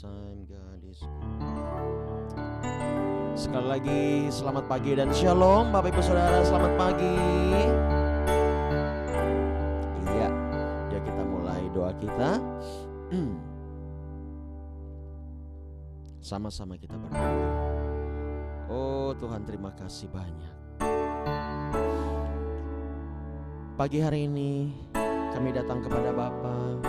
time God is good. Sekali lagi selamat pagi dan shalom Bapak Ibu Saudara, selamat pagi. Iya, ya kita mulai doa kita. Sama-sama kita berdoa. Oh Tuhan, terima kasih banyak. Pagi hari ini kami datang kepada Bapa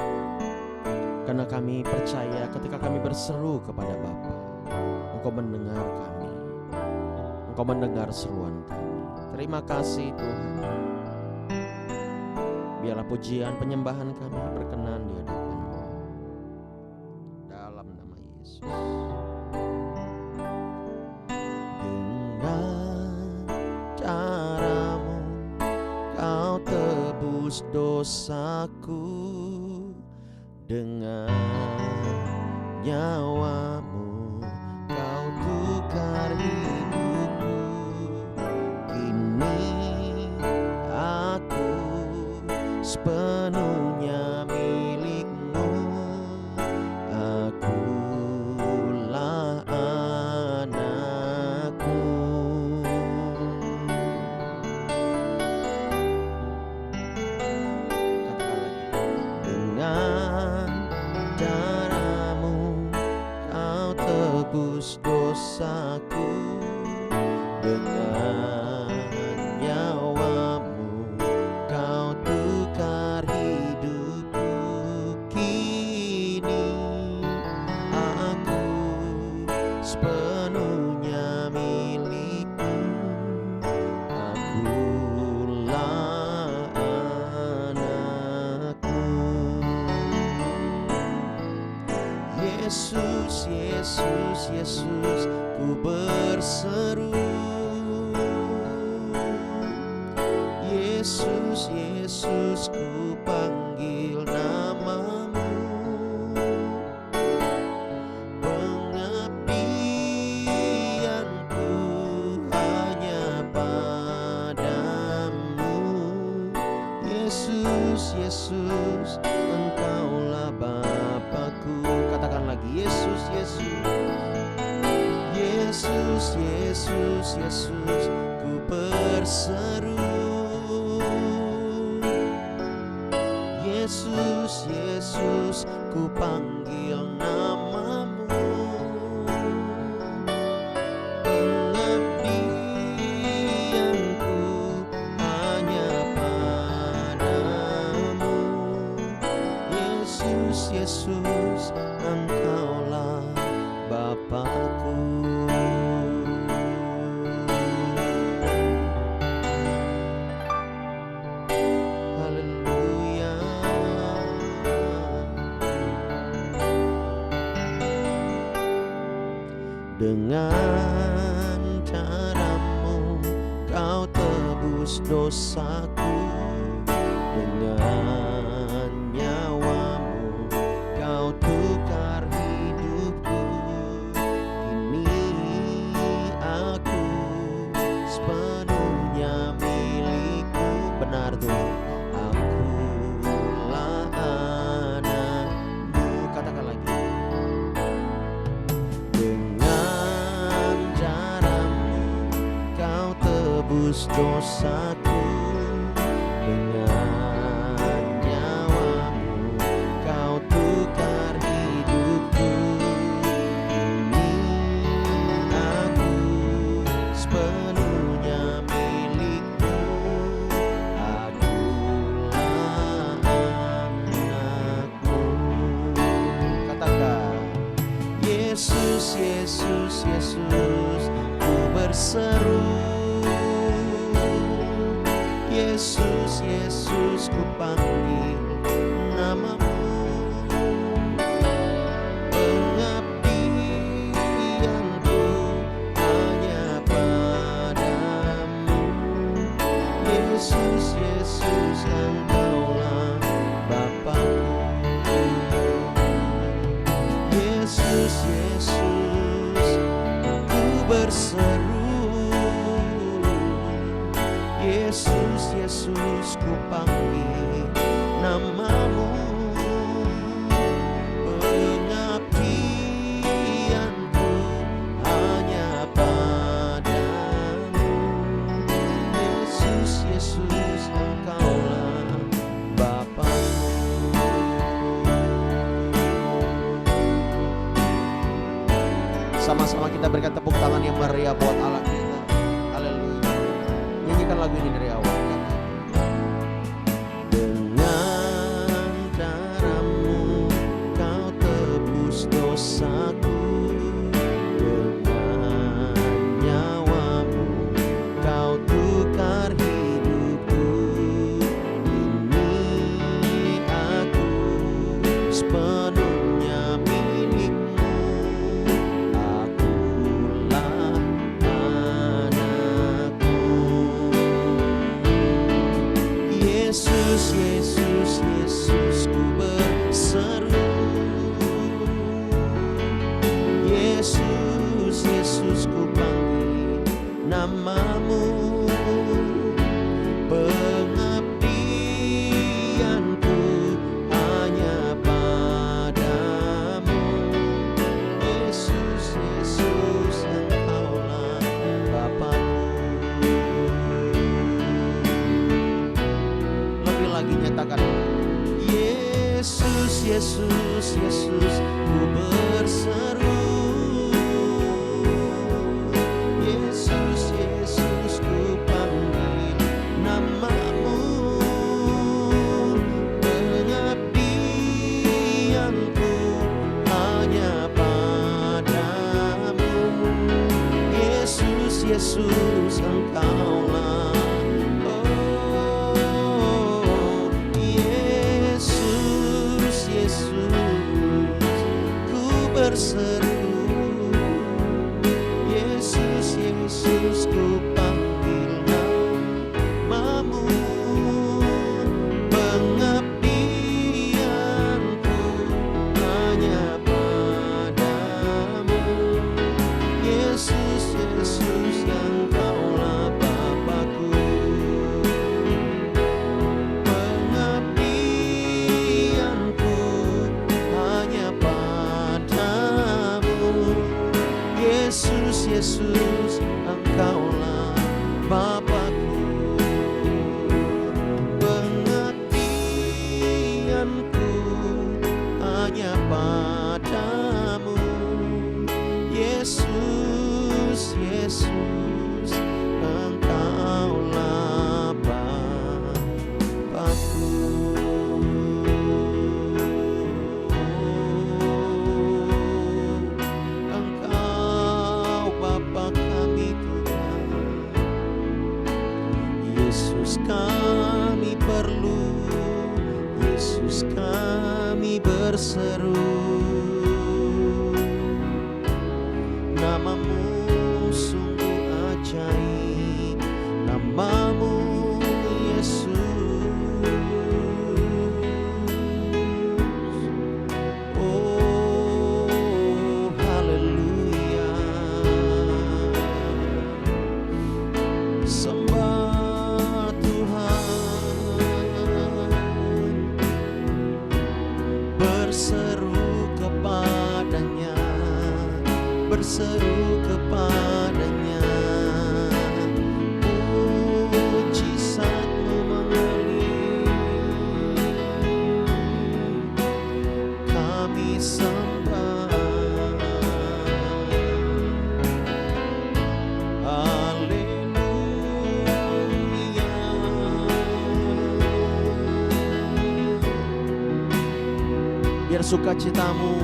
karena kami percaya ketika kami berseru kepada Bapa, Engkau mendengar kami, Engkau mendengar seruan kami. Terima kasih Tuhan. Biarlah pujian penyembahan kami berkenan di hadapan-Mu. Dalam nama Yesus. Dengan caramu Kau tebus dosaku, dengan nyawamu Kau tukar hidupku. Kini aku sepenuhnya milik-Mu. Akulah anak-Mu. Dengan caramu Kau tebus dosaku, dengan nyawamu Kau tukar hidupku. Kini aku sepenuhnya milik-Mu. Akulah anak-Mu. Yesus, Yesus, Yesus, ku berseru. Yesus, Yesus, ku panggil nama-Mu. Pengabdianku hanya padamu. Yesus, Yesus, Engkaulah Bapakku. Katakan lagi, Yesus, Yesus. Yesus, Yesus, Yesus, ku berseru. Yesus, Yesus, ku panggil nama-Mu. Pengabdianku hanya padamu. Yesus, Yesus, Engkaulah Bapakku. Haleluya. Dengan caramu Kau tebus dosaku, dengan nyawamu Kau tukar hidupku. Kini aku sepenuhnya milik-Mu. Benar Tuhan, akulah anak-Mu. Katakan lagi. Dengan caramu Kau tebus dosaku, dengan nyawamu Kau tukar hidupku. Kini aku sepenuhnya milik-Mu. Akulah anak-Mu. Katakan, Yesus, Yesus, Yesus, ku berseru. Yesus, Yesus, ku panggil nama-Mu. Pengabdianku hanya padamu. Yesus, Yesus, Engkaulah Bapakku. Yesus, Yesus, ku berseru. Yesus, Yesus, ku panggil nama-Mu. Pengabdianku Sama-sama kita berikan tepuk tangan yang meriah buat Allah kita. Haleluya. Nyanyikan lagu ini dari awal. Dengan darahmu kau tebus dosaku, dengan nyawamu kau tukar hidupku. Ini aku sepenuhnya milikmu, akulah anakmu. Yesus, Yesus, Yesus, ku berseru. Yesus, Yesus, ku panggil namamu. Pengabdianku hanya padamu. Yesus, Yesus, Engkaulah Bapakku. Lebih lagi nyatakan, Yesus, Yesus, Yesus, ku berseru. Yesus, Yesus, ku panggil namamu. Pengabdianku hanya padamu. Yesus, Yesus, Engkaulah. Oh, Yesus, Yesus, ku berseru. Yesus, Yesus, ku panggil namamu. Pengabdianku hanya padamu. Yesus, Yesus, Engkaulah Bapakku. Pengabdianku hanya padamu. Yesus, Yesus, Engkaulah Bapakku. Pengabdianku hanya padamu. Yesus, Yesus, Engkaulah Bapakku. Engkau Bapa kami Tuhan. Yesus kami perlu. Yesus kami berseru. Namamu sungguh ajaib. Namamu Yesus. Oh, haleluya. Sembah Tuhan. Berseru kepadanya. Berseru kepadanya. Mujizat-Mu mengalir. Kami sembah. Haleluya. Biar sukacitamu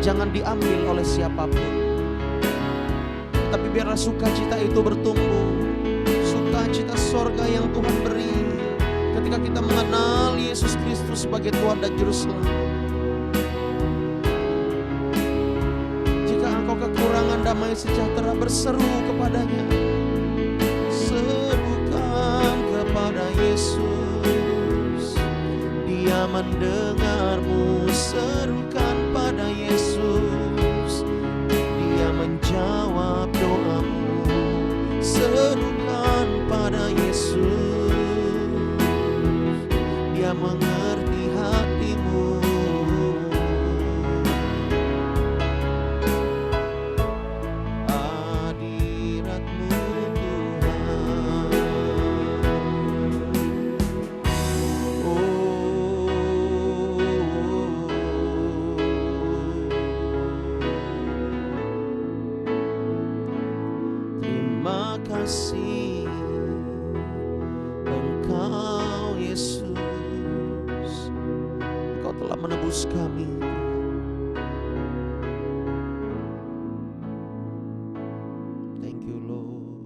jangan diambil oleh siapapun, tapi biarlah sukacita itu bertumbuh. Sukacita sorga yang Tuhan beri ketika kita mengenal Yesus Kristus sebagai Tuhan dan Juru Selamat. Jika engkau kekurangan damai sejahtera, berseru kepadanya. Serukan kepada Yesus, Dia mendengarmu. Serukan pada Yesus, Dia menjawab doamu. Serukan pada Yesus, Dia mengerti hatimu. Hadirat-Mu Tuhan. Oh, kasih Engkau Yesus, Engkau telah menebus kami. Thank you Lord.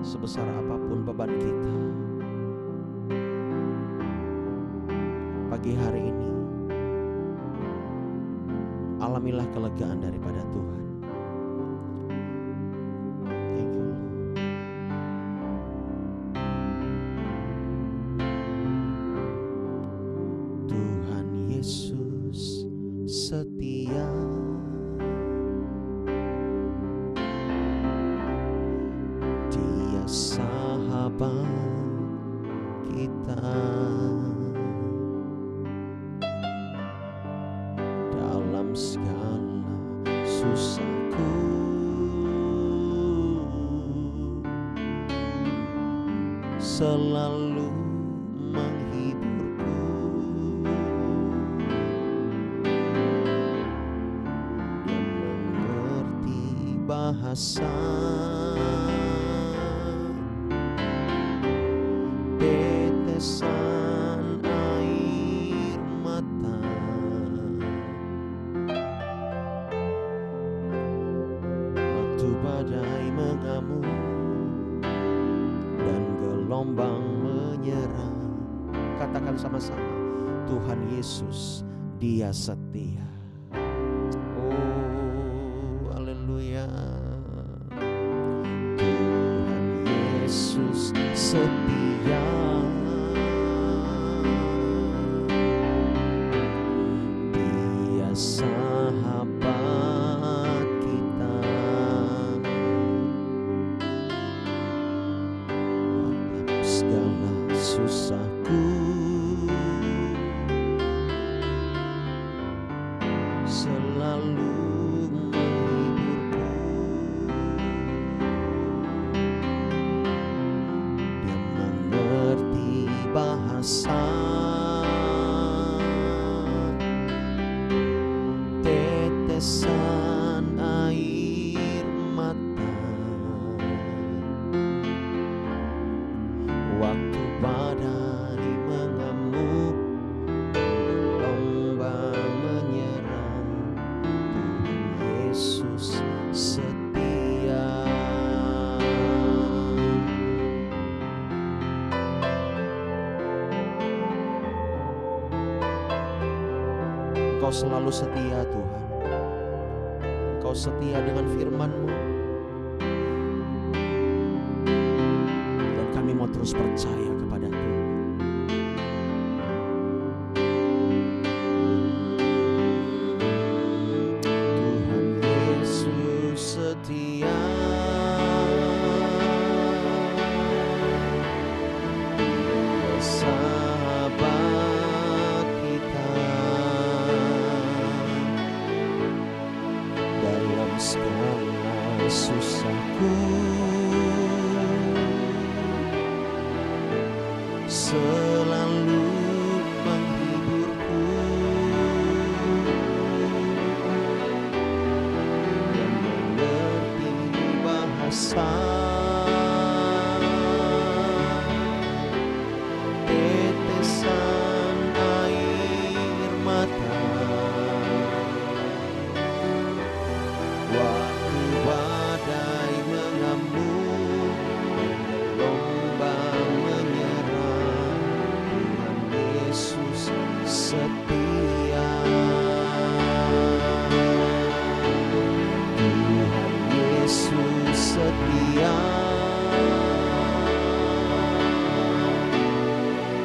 Sebesar apapun beban kita, pagi hari ini alamilah kelegaan daripada Tuhan. Thank you Lord. Tuhan Yesus setia, Dia sahabat kita. Dalam segala susahku, selalu menghiburku. Dia mengerti bahasa tetesan air mata. Waktu badai mengamuk dan gelombang menyerang, katakan sama-sama, Tuhan Yesus, Dia setia. Oh, haleluya. Tuhan Yesus setia, Dia sahabat kita. Dalam segala susahku, selalu menghiburku. Dia mengerti bahasa tetesan air mata. Waktu badai mengamuk, gelombang menyerang, Tuhan Yesus setia. Engkau selalu setia Tuhan. Engkau setia dengan firman-Mu, dan kami mau terus percaya kepada Tuhan. Tuhan Yesus setia, Dia sahabat kita. Dalam segala susahku, selalu menghiburku. Dia mengerti bahasa tetesan air mata. Waktu badai mengamuk, gelombang menyerang, Tuhan Yesus setia. Tuhan Yesus setia,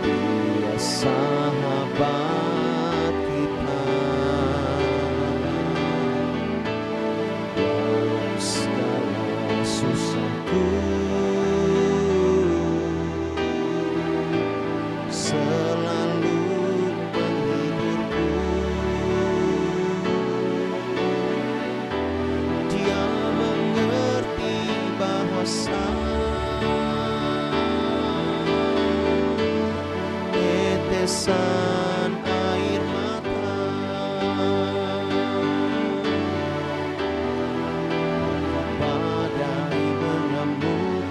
Dia sahabat kita. Dalam segala susahku, selalu menghiburku. Dia mengerti bahasa tetesan air mata. Badai mengamuk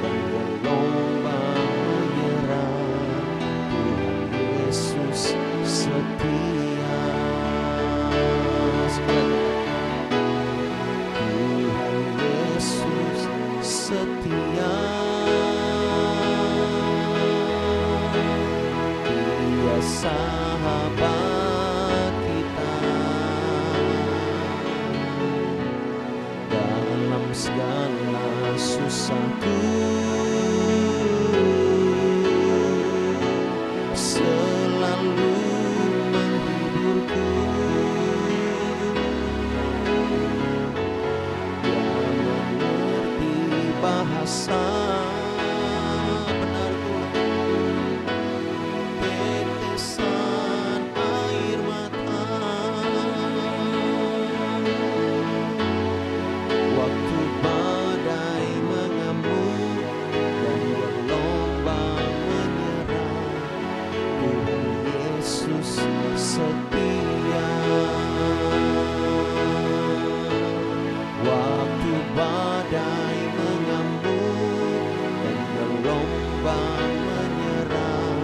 dan gelombang menyerang, Tuhan Yesus setia. Tuhan Yesus setia. Dia sahabat kita dalam segala susahku, selalu menghiburku. Dia mengerti bahasa, benar Tuhan, tetesan air mata. Waktu badai mengamuk dan gelombang menyerang, Tuhan Yesus setia. Waktu badai mengamuk dan gelombang menyerang,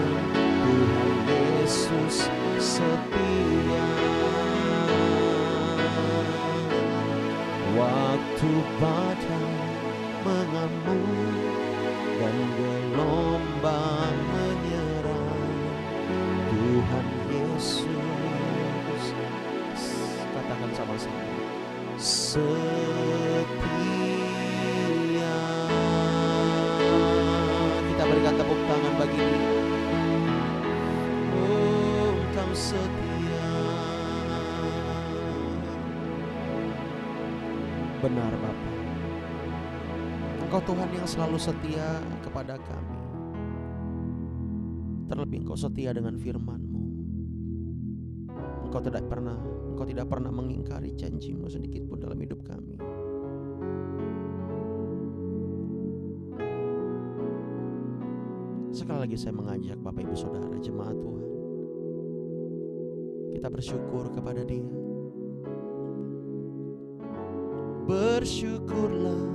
Tuhan Yesus setia. Waktu badai mengamuk dan gelombang menyerang, Tuhan Yesus, katakan sama-sama, setia. Kita berikan tepuk tangan bagi Dia. Oh, Engkau setia. Benar Bapa, Engkau Tuhan yang selalu setia kepada kami. Terlebih Engkau setia dengan firman-Mu. Engkau tidak pernah mengingkari janji-Mu sedikit pun dalam hidup kami. Sekali lagi saya mengajak Bapak Ibu Saudara jemaat Tuhan, kita bersyukur kepada Dia. Bersyukurlah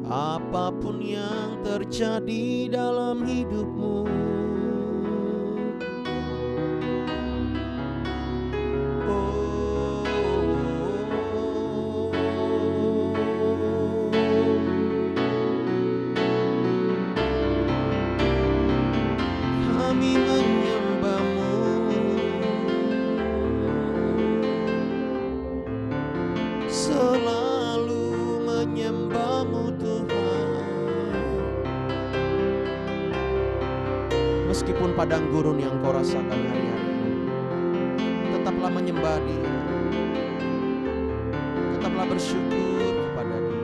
apapun yang terjadi dalam hidupmu. Kami menyembah-Mu, selalu menyembah-Mu Tuhan. Meskipun padang gurun yang Kau rasakan hari-hari ini, tetaplah menyembah Dia, tetaplah bersyukur kepada Dia.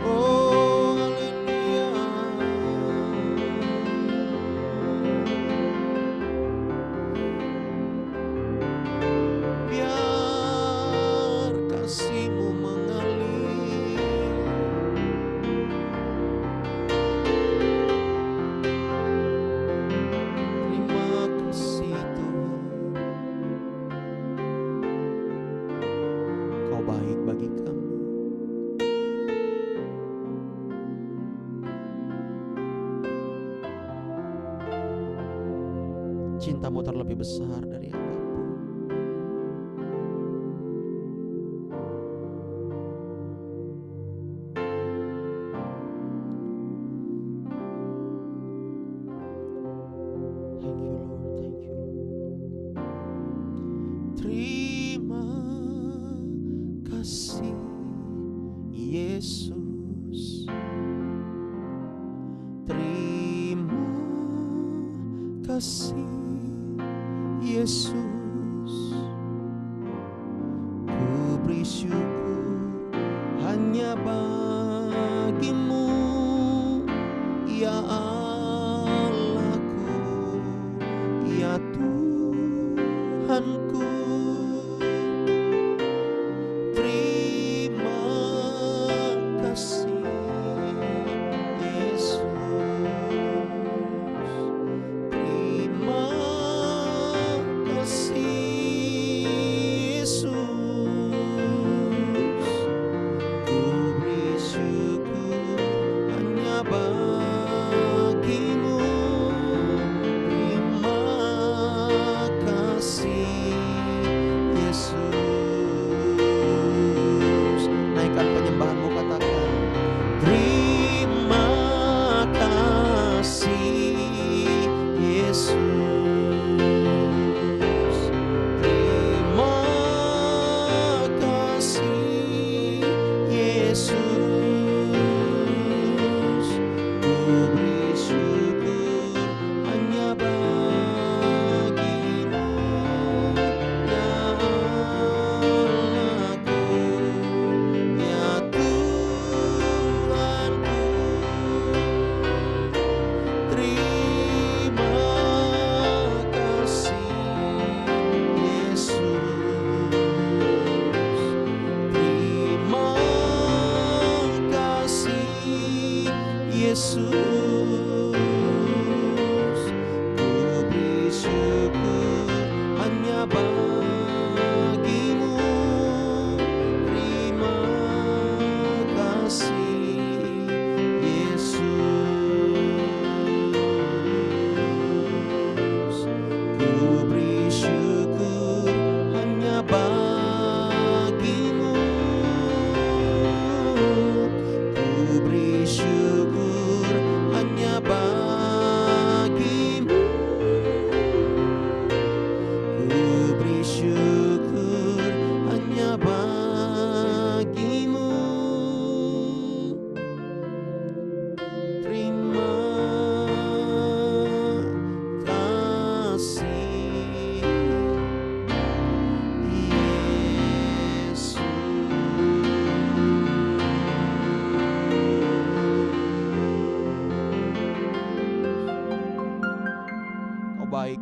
Oh haleluya, biar kasih-Mu mengalir. Terima kasih Tuhan, Kau baik bagi kami. Cinta-Mu terlebih besar dari apapun. Thank you Lord, thank you Lord. Terima kasih Yesus. Terima kasih Yesus. Ku beri syukur hanya bagi-Mu, ya Allahku, ya Tuhanku. Terima kasih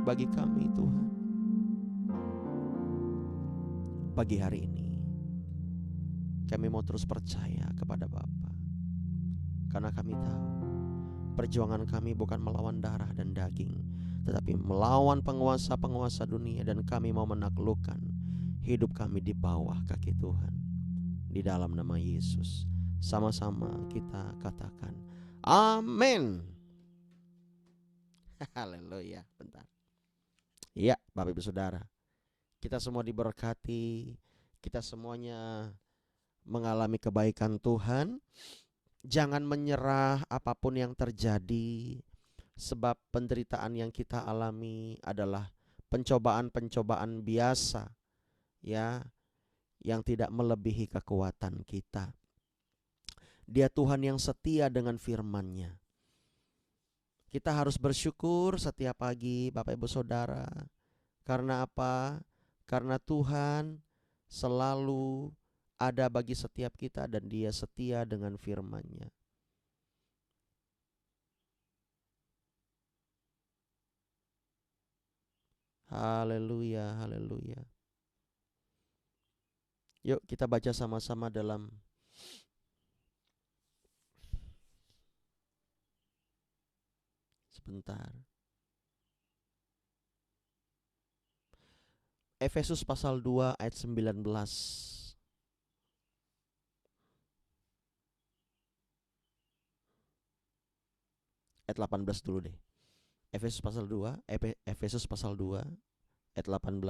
bagi kami Tuhan. Pagi hari ini kami mau terus percaya kepada Bapa, karena kami tahu perjuangan kami bukan melawan darah dan daging, tetapi melawan penguasa-penguasa dunia, dan kami mau menaklukkan hidup kami di bawah kaki Tuhan. Di dalam nama Yesus, sama-sama kita katakan amin. Haleluya. Bentar. Iya, Bapak Ibu Saudara, kita semua diberkati, kita semuanya mengalami kebaikan Tuhan. Jangan menyerah apapun yang terjadi, sebab penderitaan yang kita alami adalah pencobaan-pencobaan biasa, ya, yang tidak melebihi kekuatan kita. Dia Tuhan yang setia dengan firman-Nya. Kita harus bersyukur setiap pagi, Bapak Ibu Saudara. Karena apa? Karena Tuhan selalu ada bagi setiap kita, dan Dia setia dengan firman-Nya. Haleluya, haleluya. Yuk kita baca sama-sama dalam sebentar. Efesus pasal 2 ayat 19. Ayat 18 dulu deh. Efesus pasal 2 ayat 18.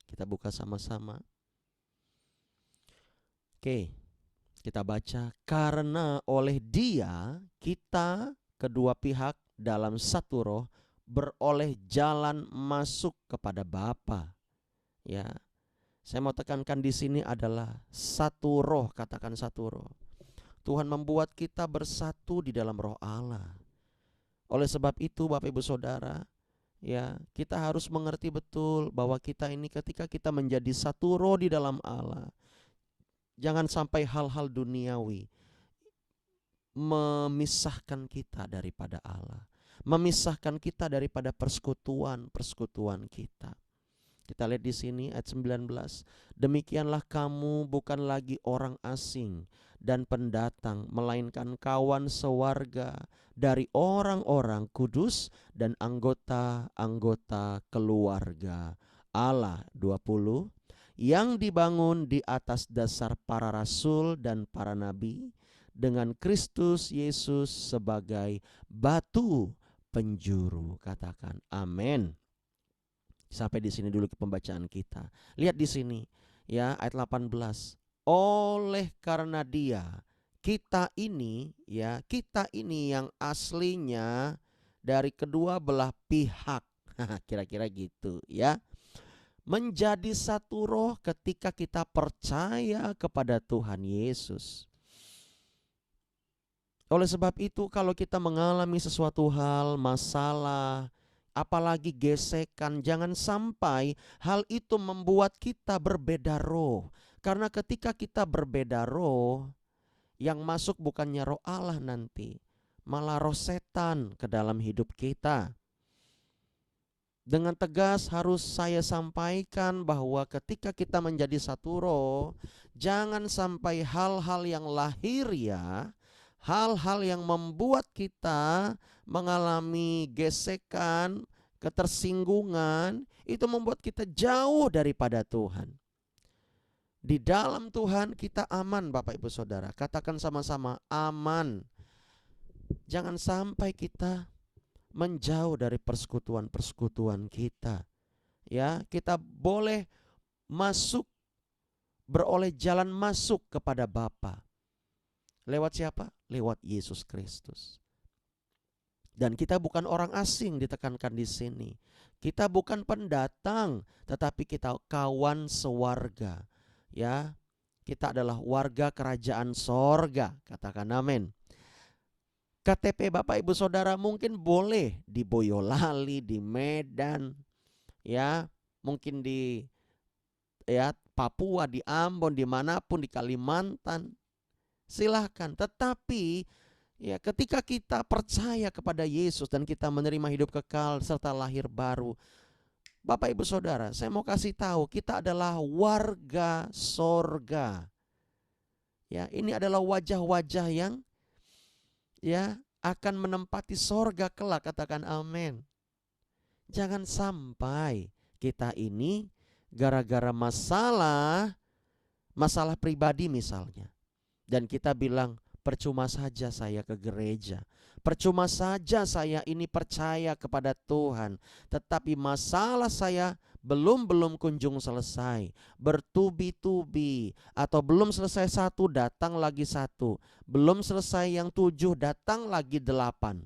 Kita buka sama-sama. Oke, kita baca. Karena oleh Dia kita kedua pihak dalam satu roh beroleh jalan masuk kepada Bapa. Ya, saya mau tekankan di sini adalah satu roh. Katakan satu roh. Tuhan membuat kita bersatu di dalam roh Allah. Oleh sebab itu Bapak Ibu Saudara, ya, kita harus mengerti betul bahwa kita ini ketika kita menjadi satu roh di dalam Allah, jangan sampai hal-hal duniawi memisahkan kita daripada Allah, memisahkan kita daripada persekutuan kita. Kita lihat di sini ayat 19. Demikianlah kamu bukan lagi orang asing dan pendatang, melainkan kawan sewarga dari orang-orang kudus dan anggota-anggota keluarga Allah. 20. Yang dibangun di atas dasar para rasul dan para nabi, dengan Kristus Yesus sebagai batu penjuru. Katakan amin. Sampai di sini dulu pembacaan kita. Lihat di sini ya, ayat 18. Oleh karena Dia, kita ini yang aslinya dari kedua belah pihak. Kira-kira gitu ya. Menjadi satu roh ketika kita percaya kepada Tuhan Yesus. Oleh sebab itu kalau kita mengalami sesuatu hal, masalah, apalagi gesekan, jangan sampai hal itu membuat kita berbeda roh. Karena ketika kita berbeda roh, yang masuk bukannya roh Allah nanti, malah roh setan ke dalam hidup kita. Dengan tegas harus saya sampaikan bahwa ketika kita menjadi satu roh, jangan sampai hal-hal yang lahiriah, hal-hal yang membuat kita mengalami gesekan, ketersinggungan, itu membuat kita jauh daripada Tuhan. Di dalam Tuhan kita aman, Bapak Ibu Saudara. Katakan sama-sama aman. Jangan sampai kita menjauh dari persekutuan-persekutuan kita. Ya, kita boleh masuk, beroleh jalan masuk kepada Bapa. Lewat siapa? Lewat Yesus Kristus. Dan kita bukan orang asing, ditekankan di sini. Kita bukan pendatang, tetapi kita kawan sewarga. Ya, kita adalah warga kerajaan sorga. Katakan amin. KTP Bapak Ibu Saudara mungkin boleh di Boyolali, di Medan, ya, mungkin di Papua, di Ambon, dimanapun, di Kalimantan. Silahkan, tetapi Ya, ketika kita percaya kepada Yesus dan kita menerima hidup kekal serta lahir baru, Bapak Ibu Saudara, saya mau kasih tahu kita adalah warga sorga. Ya, ini adalah wajah-wajah yang ya akan menempati sorga kelak, katakan amin. Jangan sampai kita ini gara-gara masalah pribadi misalnya, dan kita bilang percuma saja saya ke gereja, percuma saja saya ini percaya kepada Tuhan, tetapi masalah saya belum kunjung selesai, bertubi-tubi, atau belum selesai satu datang lagi satu, belum selesai yang 7 datang lagi 8.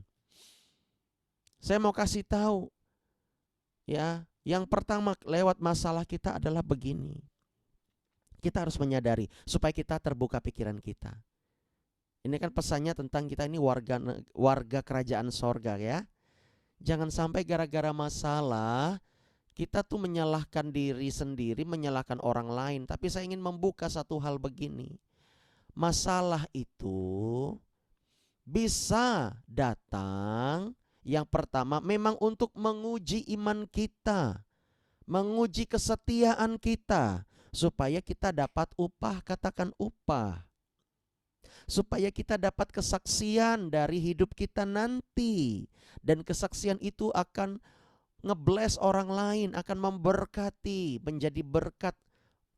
Saya mau kasih tahu ya, yang pertama lewat masalah kita adalah begini. Kita harus menyadari supaya kita terbuka pikiran kita. Ini kan pesannya tentang kita ini warga kerajaan sorga ya. Jangan sampai gara-gara masalah kita tuh menyalahkan diri sendiri, menyalahkan orang lain. Tapi saya ingin membuka satu hal begini. Masalah itu bisa datang yang pertama memang untuk menguji iman kita, menguji kesetiaan kita, supaya kita dapat upah, katakan upah. Supaya kita dapat kesaksian dari hidup kita nanti. Dan kesaksian itu akan ngebless orang lain, akan memberkati, menjadi berkat.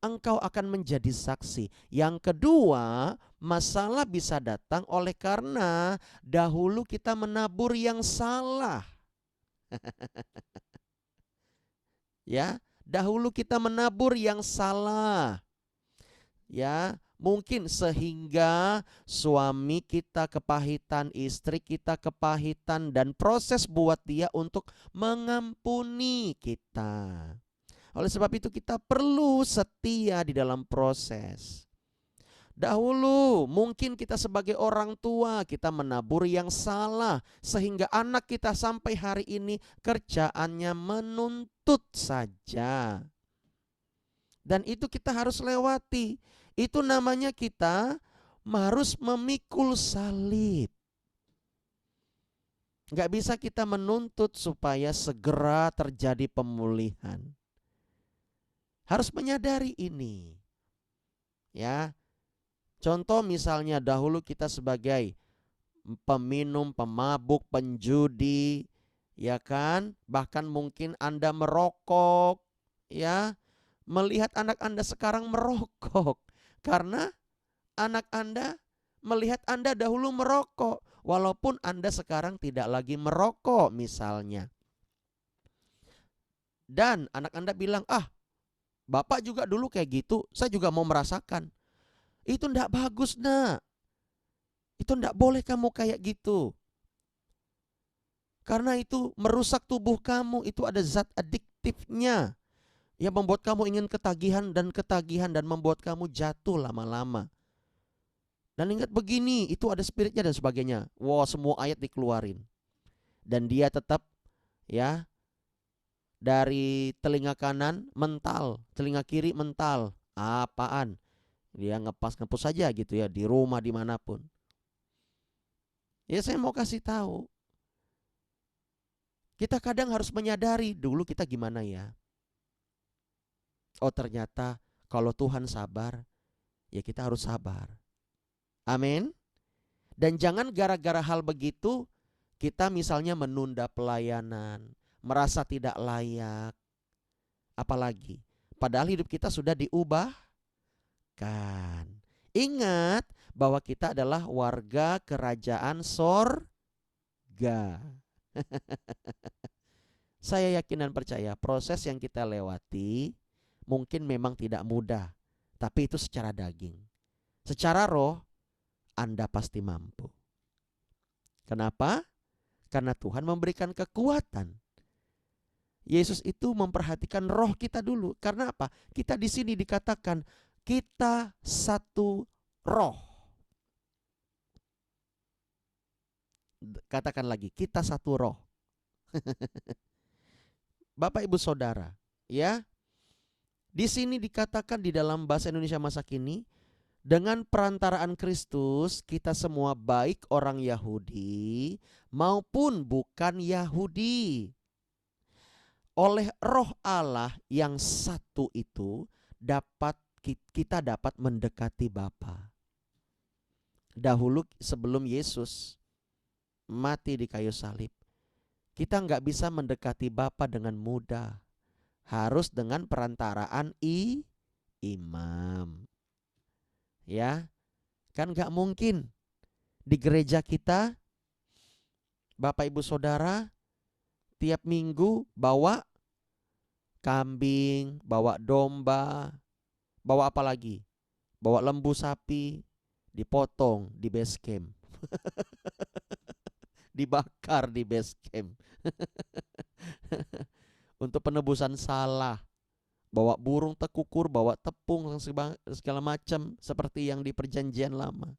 Engkau akan menjadi saksi. Yang kedua, masalah bisa datang oleh karena dahulu kita menabur yang salah. Ya, dahulu kita menabur yang salah. Ya, mungkin sehingga suami kita kepahitan, istri kita kepahitan, dan proses buat dia untuk mengampuni kita. Oleh sebab itu kita perlu setia di dalam proses. Dahulu mungkin kita sebagai orang tua kita menabur yang salah, sehingga anak kita sampai hari ini kerjaannya menuntut saja. Dan itu kita harus lewati. Itu namanya kita harus memikul salib. Gak bisa kita menuntut supaya segera terjadi pemulihan. Harus menyadari ini. Ya. Contoh misalnya dahulu kita sebagai peminum, pemabuk, penjudi, ya kan? Bahkan mungkin Anda merokok, ya. Melihat anak Anda sekarang merokok karena anak Anda melihat Anda dahulu merokok, walaupun Anda sekarang tidak lagi merokok misalnya. Dan anak Anda bilang, Bapak juga dulu kayak gitu, saya juga mau merasakan. Itu enggak bagus, nak. Itu enggak boleh kamu kayak gitu. Karena itu merusak tubuh kamu, itu ada zat adiktifnya yang membuat kamu ingin ketagihan dan membuat kamu jatuh lama-lama. Dan ingat begini, itu ada spiritnya dan sebagainya. Wah, semua ayat dikeluarin. Dan dia tetap ya dari telinga kanan mental, telinga kiri mental. Apaan? Dia ngepus saja gitu ya, di rumah dimanapun. Ya saya mau kasih tahu, kita kadang harus menyadari dulu kita gimana ya. Oh ternyata kalau Tuhan sabar, ya kita harus sabar. Amin. Dan jangan gara-gara hal begitu kita misalnya menunda pelayanan, merasa tidak layak. Apalagi padahal hidup kita sudah diubahkan. Ingat bahwa kita adalah warga kerajaan sorga. Saya yakin dan percaya proses yang kita lewati mungkin memang tidak mudah, tapi itu secara daging. Secara roh Anda pasti mampu. Kenapa? Karena Tuhan memberikan kekuatan. Yesus itu memperhatikan roh kita dulu. Karena apa? Kita di sini dikatakan kita satu roh. Katakan lagi, kita satu roh. Bapak Ibu Saudara, ya. Di sini dikatakan di dalam bahasa Indonesia masa kini, Dengan perantaraan Kristus, kita semua baik orang Yahudi maupun bukan Yahudi, oleh Roh Allah yang satu itu kita dapat mendekati Bapa. Dahulu sebelum Yesus mati di kayu salib, kita nggak bisa mendekati Bapa dengan mudah. Harus dengan perantaraan imam. Ya, kan nggak mungkin di gereja kita, Bapak Ibu Saudara, tiap minggu bawa kambing, bawa domba, bawa apa lagi? Bawa lembu sapi, dipotong di base camp. Dibakar di base camp. Untuk penebusan salah. Bawa burung tekukur, bawa tepung, segala macam seperti yang di perjanjian lama.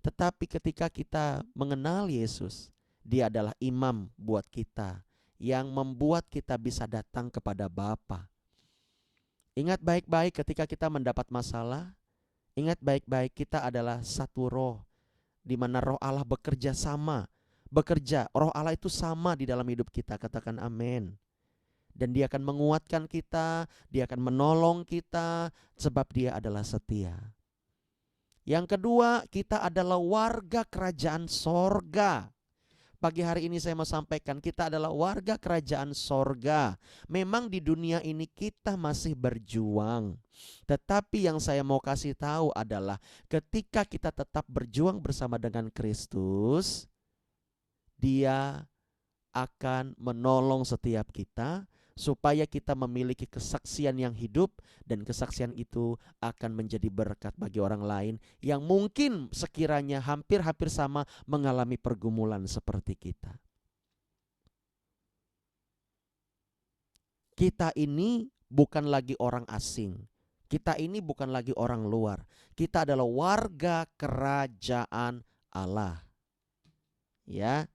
Tetapi ketika kita mengenal Yesus, Dia adalah imam buat kita, yang membuat kita bisa datang kepada Bapa. Ingat baik-baik ketika kita mendapat masalah, ingat baik-baik kita adalah satu roh, di mana Roh Allah bekerja, Roh Allah itu sama di dalam hidup kita. Katakan amin. Dan Dia akan menguatkan kita, Dia akan menolong kita, sebab Dia adalah setia. Yang kedua, kita adalah warga kerajaan sorga. Pagi hari ini saya mau sampaikan, kita adalah warga kerajaan sorga. Memang di dunia ini kita masih berjuang. Tetapi yang saya mau kasih tahu adalah ketika kita tetap berjuang bersama dengan Kristus, Dia akan menolong setiap kita supaya kita memiliki kesaksian yang hidup, dan kesaksian itu akan menjadi berkat bagi orang lain yang mungkin sekiranya hampir-hampir sama mengalami pergumulan seperti kita. Kita ini bukan lagi orang asing. Kita ini bukan lagi orang luar. Kita adalah warga kerajaan Allah. Ya.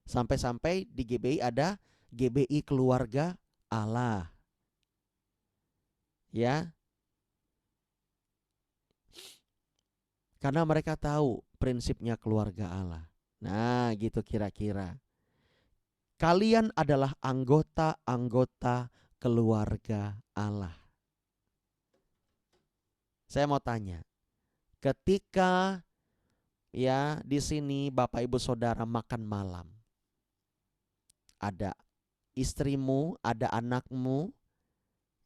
Sampai-sampai di GBI ada GBI keluarga Allah. Ya. Karena mereka tahu prinsipnya keluarga Allah. Nah, gitu kira-kira. Kalian adalah anggota-anggota keluarga Allah. Saya mau tanya, ketika ya di sini Bapak Ibu Saudara makan malam, ada istrimu, ada anakmu,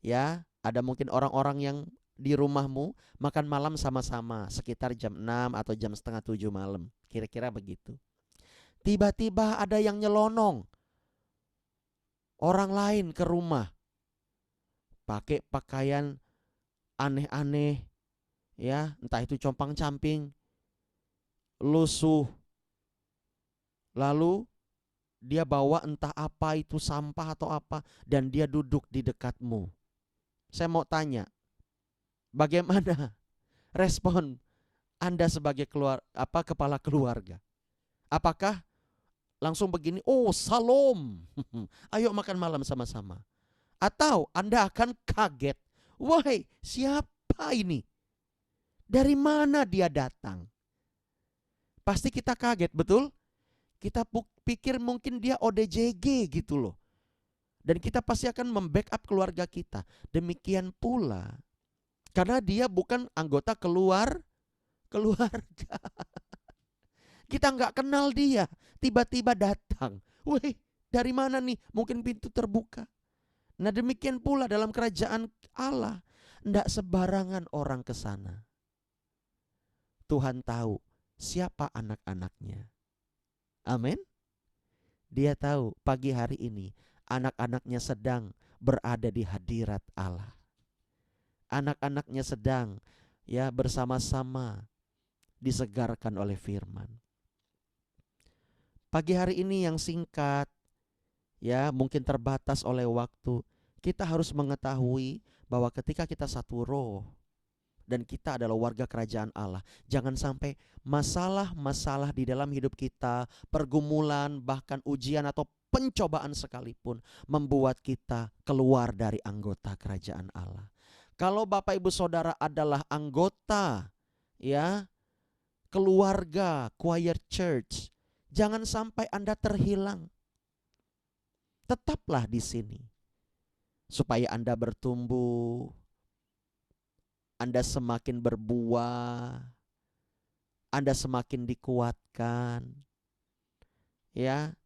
ya, ada mungkin orang-orang yang di rumahmu makan malam sama-sama sekitar jam 6 atau jam setengah 7 malam, kira-kira begitu. Tiba-tiba ada yang nyelonong orang lain ke rumah, pakai pakaian aneh-aneh, ya, entah itu compang-camping, lusuh, lalu dia bawa entah apa itu, sampah atau apa, dan dia duduk di dekatmu. Saya mau tanya, bagaimana respon Anda sebagai kepala keluarga? Apakah langsung begini, oh salam, ayo makan malam sama-sama? Atau Anda akan kaget, wahai siapa ini? Dari mana dia datang? Pasti kita kaget, betul? Kita pikir mungkin dia ODJG gitu loh. Dan kita pasti akan membackup keluarga kita. Demikian pula, karena dia bukan anggota keluarga. Kita nggak kenal dia, tiba-tiba datang. Wih, dari mana nih? Mungkin pintu terbuka. Nah, demikian pula dalam kerajaan Allah. Nggak sebarangan orang ke sana. Tuhan tahu siapa anak-anaknya. Amin. Dia tahu pagi hari ini anak-anaknya sedang berada di hadirat Allah. Anak-anaknya sedang ya bersama-sama disegarkan oleh firman. Pagi hari ini yang singkat, ya mungkin terbatas oleh waktu, kita harus mengetahui bahwa ketika kita satu roh dan kita adalah warga kerajaan Allah, jangan sampai masalah-masalah di dalam hidup kita, pergumulan, bahkan ujian atau pencobaan sekalipun membuat kita keluar dari anggota kerajaan Allah. Kalau Bapak Ibu Saudara adalah anggota ya keluarga choir church, jangan sampai Anda terhilang. Tetaplah di sini supaya Anda bertumbuh, Anda semakin berbuah, Anda semakin dikuatkan. Ya,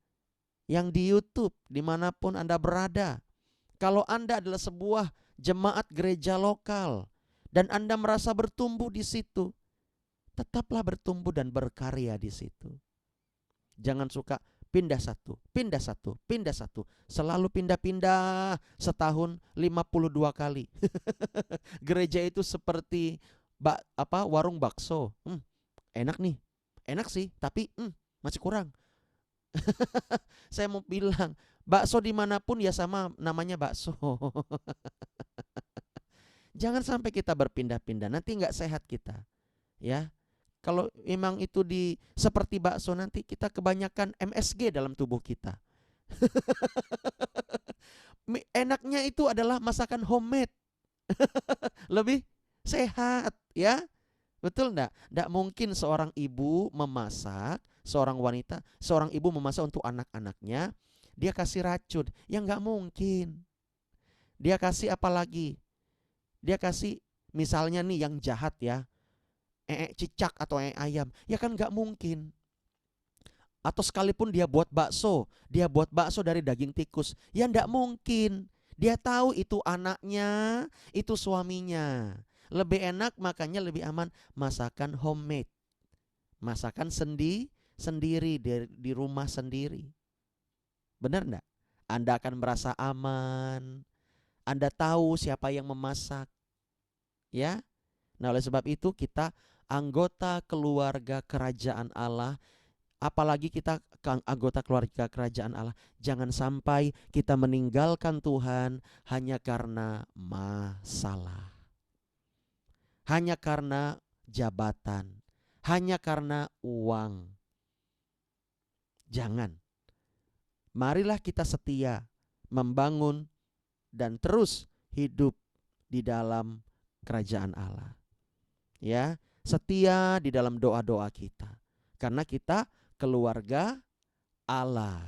yang di YouTube dimanapun Anda berada, kalau Anda adalah sebuah jemaat gereja lokal dan Anda merasa bertumbuh di situ, tetaplah bertumbuh dan berkarya di situ. Jangan suka pindah satu, pindah satu, pindah satu. Selalu pindah-pindah setahun 52 kali. Gereja itu seperti warung bakso. Enak nih, enak sih, tapi masih kurang. Saya mau bilang, bakso dimanapun ya sama namanya bakso. Jangan sampai kita berpindah-pindah, nanti nggak sehat kita. Ya, kalau memang itu seperti bakso, nanti kita kebanyakan MSG dalam tubuh kita. Enaknya itu adalah masakan homemade. Lebih sehat ya. Betul enggak? Enggak mungkin seorang ibu memasak, seorang ibu memasak untuk anak-anaknya, dia kasih racun. Ya enggak mungkin. Dia kasih apa lagi? Dia kasih misalnya nih yang jahat ya, cicak atau ayam. Ya kan enggak mungkin. Atau sekalipun dia buat bakso dari daging tikus. Ya enggak mungkin. Dia tahu itu anaknya, itu suaminya. Lebih enak, makanya lebih aman masakan homemade. Masakan sendiri di rumah sendiri. Benar enggak? Anda akan merasa aman. Anda tahu siapa yang memasak. Ya. Nah, oleh sebab itu kita anggota keluarga kerajaan Allah, apalagi kita anggota keluarga kerajaan Allah, jangan sampai kita meninggalkan Tuhan hanya karena masalah. Hanya karena jabatan, hanya karena uang. Jangan. Marilah kita setia membangun dan terus hidup di dalam kerajaan Allah. Ya, setia di dalam doa-doa kita. Karena kita keluarga Allah.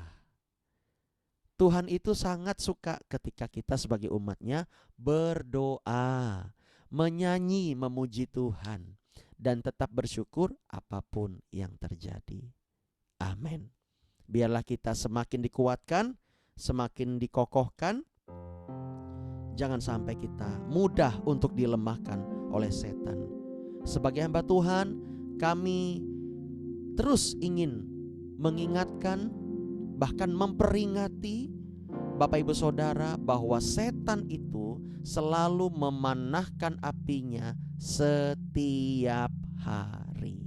Tuhan itu sangat suka ketika kita sebagai umatnya berdoa, menyanyi, memuji Tuhan, dan tetap bersyukur apapun yang terjadi. Amin. Biarlah kita semakin dikuatkan, semakin dikokohkan. Jangan sampai kita mudah untuk dilemahkan oleh setan. Sebagai hamba Tuhan, kami terus ingin mengingatkan, bahkan memperingati Bapak Ibu Saudara bahwa setan itu selalu memanahkan apinya setiap hari.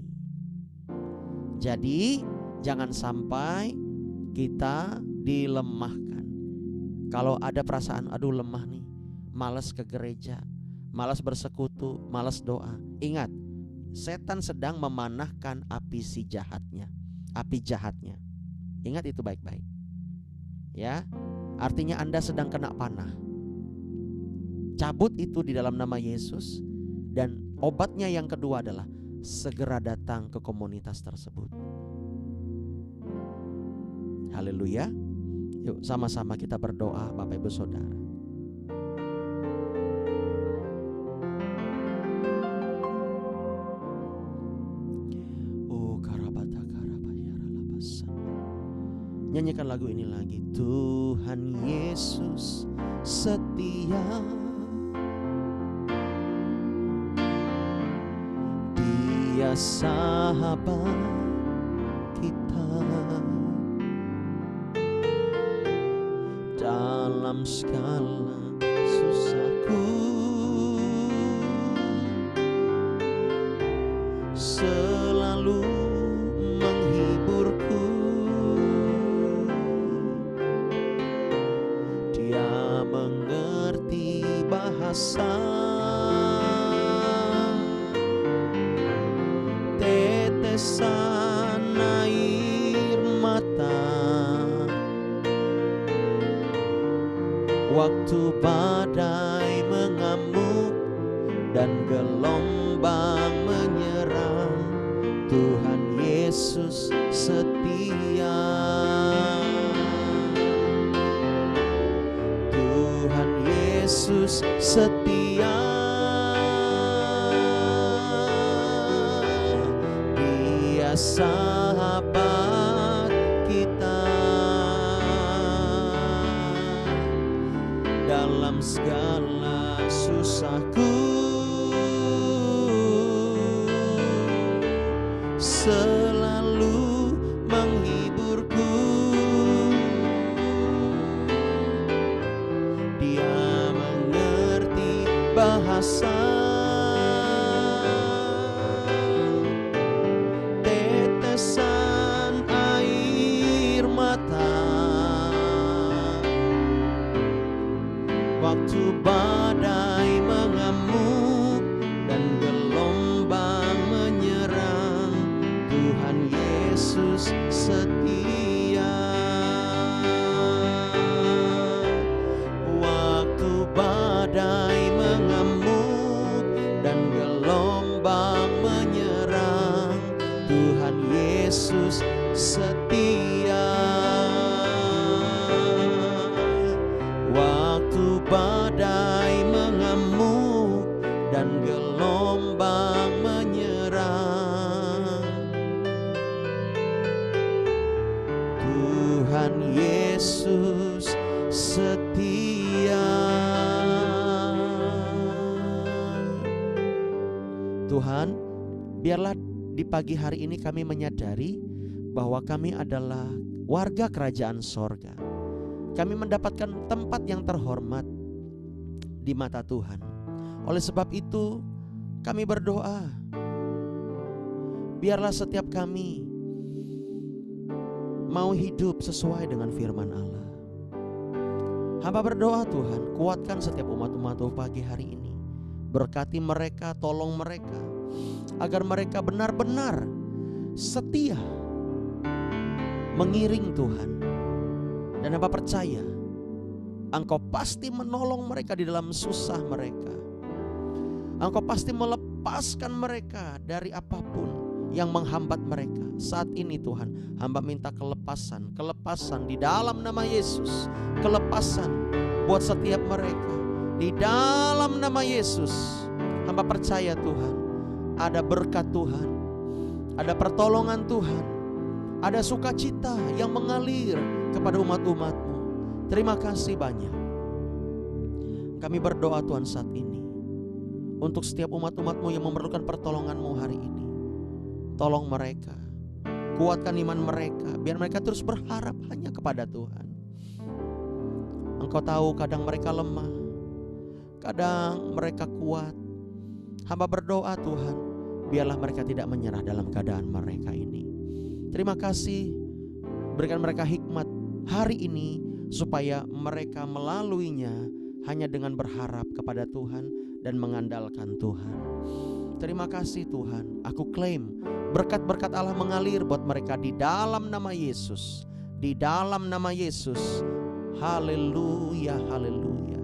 Jadi jangan sampai kita dilemahkan. Kalau ada perasaan aduh lemah nih, malas ke gereja, malas bersekutu, malas doa, ingat, setan sedang memanahkan api api jahatnya. Ingat itu baik-baik. Ya, artinya Anda sedang kena panah. Cabut itu di dalam nama Yesus. Dan obatnya yang kedua adalah segera datang ke komunitas tersebut. Haleluya. Yuk sama-sama kita berdoa Bapak Ibu Saudara. Nyanyikan lagu ini lagi. Tuhan Yesus setia, Dia sahabat kita dalam segala susahku, selalu menghiburku. Dia mengerti bahasa tetesan air mata waktu badai mengamuk gelombang menyerang, Tuhan Yesus setia. Tuhan Yesus setia. Dia sahabat kita dalam segala susahku, selalu menghiburku. Dia mengerti bahasa tetesan air mata waktu badai mengamuk dan gelombang menyerang, Tuhan Yesus setia. Waktu badai mengamuk dan gelombang menyerang, Tuhan Yesus setia. Waktu badai mengamuk dan gelombang menyerang, Tuhan Yesus setia. Tuhan, biarlah di pagi hari ini kami menyadari bahwa kami adalah warga kerajaan sorga. Kami mendapatkan tempat yang terhormat di mata Tuhan. Oleh sebab itu kami berdoa, biarlah setiap kami mau hidup sesuai dengan firman Allah. Hamba berdoa Tuhan, kuatkan setiap umat-umat-Mu pagi hari ini. Berkati mereka, tolong mereka, agar mereka benar-benar setia mengiring Tuhan. Dan hamba percaya Engkau pasti menolong mereka di dalam susah mereka. Engkau pasti melepaskan mereka dari apapun yang menghambat mereka. Saat ini Tuhan, hamba minta kelepasan di dalam nama Yesus. Kelepasan buat setiap mereka di dalam nama Yesus. Hamba percaya Tuhan, ada berkat Tuhan, ada pertolongan Tuhan, ada sukacita yang mengalir kepada umat-umat-Mu. Terima kasih banyak. Kami berdoa Tuhan saat ini untuk setiap umat-umat-Mu yang memerlukan pertolongan-Mu hari ini. Tolong mereka, kuatkan iman mereka, biar mereka terus berharap hanya kepada Tuhan. Engkau tahu kadang mereka lemah, kadang mereka kuat. Hamba berdoa Tuhan, biarlah mereka tidak menyerah dalam keadaan mereka ini. Terima kasih, berikan mereka hikmat hari ini supaya mereka melaluinya hanya dengan berharap kepada Tuhan dan mengandalkan Tuhan. Terima kasih Tuhan, aku klaim berkat-berkat Allah mengalir buat mereka di dalam nama Yesus. Di dalam nama Yesus. Haleluya, haleluya.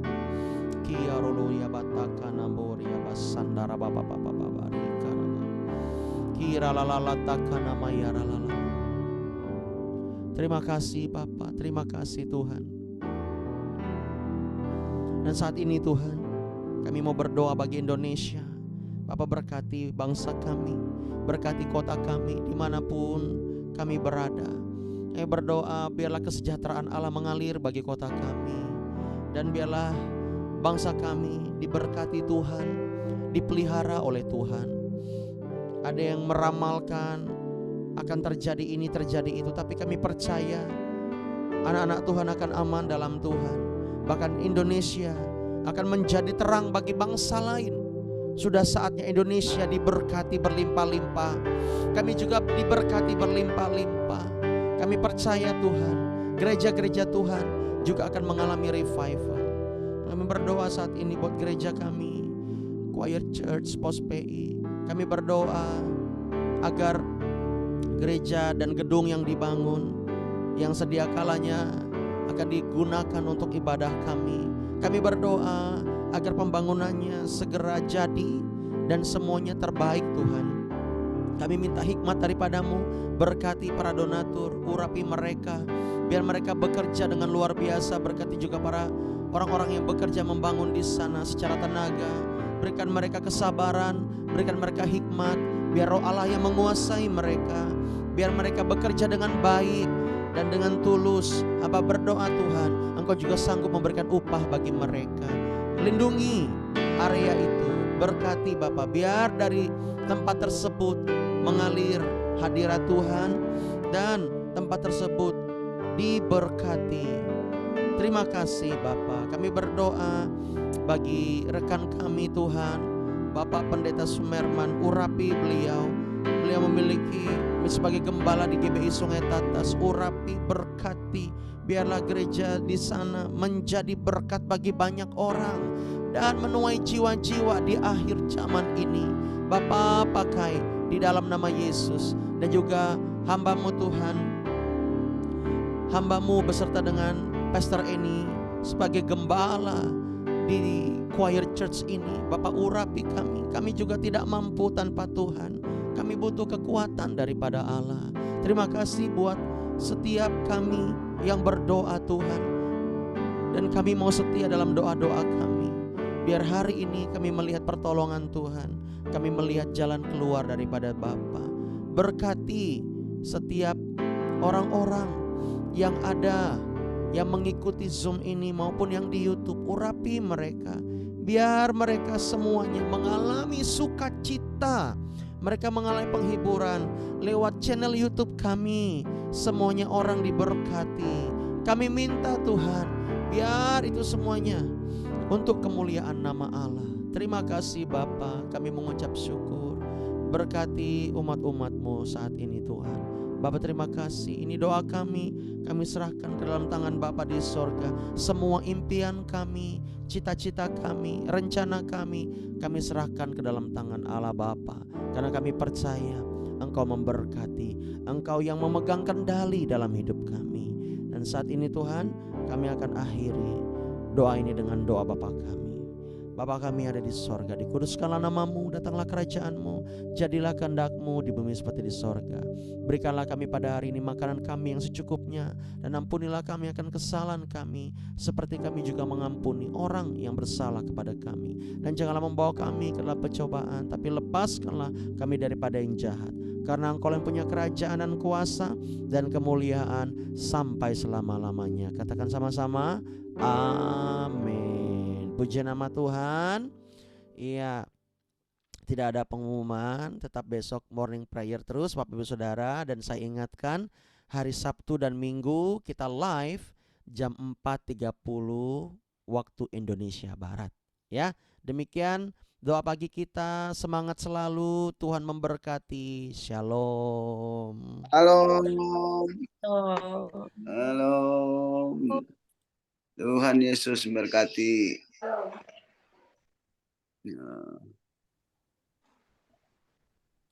Kiaruluya bataka namboria basandara baba baba baba rikaraba. Kira lalataka namaya ralala. Terima kasih Bapa, terima kasih Tuhan. Dan saat ini Tuhan, kami mau berdoa bagi Indonesia. Bapak berkati bangsa kami, berkati kota kami dimanapun kami berada. Kami berdoa biarlah kesejahteraan Allah mengalir bagi kota kami. Dan biarlah bangsa kami diberkati Tuhan, dipelihara oleh Tuhan. Ada yang meramalkan akan terjadi ini, terjadi itu, tapi kami percaya anak-anak Tuhan akan aman dalam Tuhan. Bahkan Indonesia akan menjadi terang bagi bangsa lain. Sudah saatnya Indonesia diberkati berlimpah-limpah. Kami juga diberkati berlimpah-limpah. Kami percaya Tuhan, gereja-gereja Tuhan juga akan mengalami revival. Kami berdoa saat ini buat gereja kami, Choir Church Pos PI. Kami berdoa agar gereja dan gedung yang dibangun, yang sedia kalanya akan digunakan untuk ibadah kami. Kami berdoa agar pembangunannya segera jadi dan semuanya terbaik Tuhan. Kami minta hikmat daripadamu, berkati para donatur, urapi mereka, biar mereka bekerja dengan luar biasa. Berkati juga para orang-orang yang bekerja membangun di sana secara tenaga. Berikan mereka kesabaran, berikan mereka hikmat, biar Roh Allah yang menguasai mereka, biar mereka bekerja dengan baik dan dengan tulus. Hamba berdoa Tuhan, Engkau juga sanggup memberikan upah bagi mereka. Lindungi area itu, berkati Bapa, biar dari tempat tersebut mengalir hadirat Tuhan dan tempat tersebut diberkati. Terima kasih Bapa. Kami berdoa bagi rekan kami Tuhan, Bapak Pendeta Sumerman, urapi beliau. Beliau memiliki sebagai gembala di GBI Sungai Tatas, urapi, berkati. Biarlah gereja di sana menjadi berkat bagi banyak orang dan menuai jiwa-jiwa di akhir zaman ini. Bapa, pakai di dalam nama Yesus, dan juga hamba-Mu Tuhan, hamba-Mu beserta dengan Pastor Eni sebagai gembala di choir church ini. Bapak, urapi kami. Kami juga tidak mampu tanpa Tuhan. Kami butuh kekuatan daripada Allah. Terima kasih buat setiap kami yang berdoa Tuhan, dan kami mau setia dalam doa-doa kami. Biar hari ini kami melihat pertolongan Tuhan, kami melihat jalan keluar daripada Bapa. Berkati setiap orang-orang yang ada, yang mengikuti Zoom ini maupun yang di YouTube. Urapi mereka, biar mereka semuanya mengalami sukacita, mereka mengalami penghiburan lewat channel YouTube kami. Semuanya orang diberkati. Kami minta Tuhan, biar itu semuanya untuk kemuliaan nama Allah. Terima kasih Bapa, kami mengucap syukur. Berkati umat-umat-Mu saat ini Tuhan. Bapa, terima kasih. Ini doa kami serahkan ke dalam tangan Bapa di sorga. Semua impian kami, cita-cita kami, rencana kami serahkan ke dalam tangan Allah Bapa. Karena kami percaya Engkau memberkati, Engkau yang memegang kendali dalam hidup kami. Dan saat ini Tuhan, kami akan akhiri doa ini dengan doa Bapa kami. Bapa kami ada di sorga, dikuduskanlah namamu, datanglah kerajaan-Mu, jadilah kehendak-Mu di bumi seperti di sorga. Berikanlah kami pada hari ini makanan kami yang secukupnya, dan ampunilah kami akan kesalahan kami, seperti kami juga mengampuni orang yang bersalah kepada kami. Dan janganlah membawa kami ke dalam pencobaan, tapi lepaskanlah kami daripada yang jahat. Karena Engkau yang punya kerajaan dan kuasa dan kemuliaan sampai selama-lamanya. Katakan sama-sama, amin. Puji nama Tuhan. Iya, tidak ada pengumuman, tetap besok morning prayer terus Bapak Ibu Saudara. Dan saya ingatkan, hari Sabtu dan Minggu kita live jam 4.30 waktu Indonesia Barat. Ya, demikian doa pagi kita. Semangat selalu, Tuhan memberkati. Shalom. Halo. Oh. Halo. Tuhan Yesus memberkati. Ya.